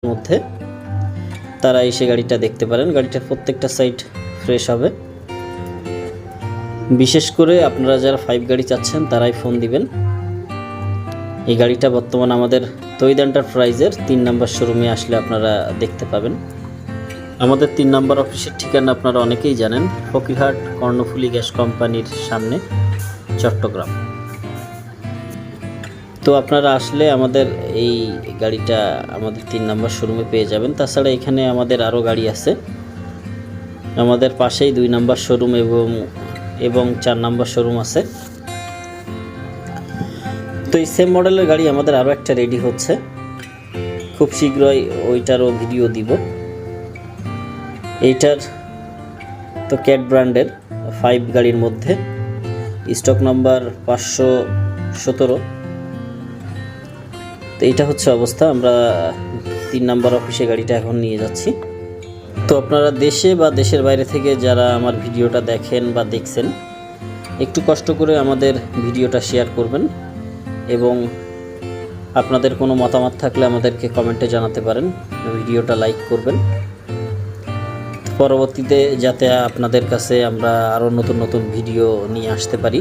মধ্যে তারা এসে গাড়িটা দেখতে পারেন। গাড়িটার প্রত্যেকটা সাইড ফ্রেশ হবে। বিশেষ করে আপনারা যারা 5 গাড়ি চাচ্ছেন তারাই ফোন দিবেন। এই গাড়িটা বর্তমান আমাদের তৈদ এন্টারপ্রাইজের 3 নম্বর শোরুমে আসলে আপনারা দেখতে পাবেন। আমাদের 3 নম্বর অফিসের ঠিকানা আপনারা অনেকেই জানেন, ফকিরহাট কর্ণফুলী গ্যাস কোম্পানির সামনে, চট্টগ্রাম। তো আপনারা আসলে আমাদের এই গাড়িটা আমাদের 3 নম্বর শোরুমে পেয়ে যাবেন। তাছাড়া এখানে আমাদের আরও গাড়ি আছে। আমাদের পাশেই 2 নম্বর শোরুম এবং 4 নম্বর শোরুম আছে। তো এই সেম মডেলের গাড়ি আমাদের আরও একটা রেডি হচ্ছে, খুব শীঘ্রই ওইটারও ভিডিও দিব। এইটার তো ক্যাট ব্র্যান্ডের 5 গাড়ির মধ্যে স্টক নাম্বার 517। তো এইটা হচ্ছে অবস্থা। আমরা 3 নম্বর অফিসে গাড়িটা এখন নিয়ে যাচ্ছি। তো আপনারা দেশে বা দেশের বাইরে থেকে যারা আমার ভিডিওটা দেখেন বা দেখছেন, একটু কষ্ট করে আমাদের ভিডিওটা শেয়ার করবেন এবং আপনাদের কোনো মতামত থাকলে আমাদেরকে কমেন্টে জানাতে পারেন। ভিডিওটা লাইক করবেন, পরবর্তীতে যাতে আপনাদের কাছে আমরা আরও নতুন নতুন ভিডিও নিয়ে আসতে পারি।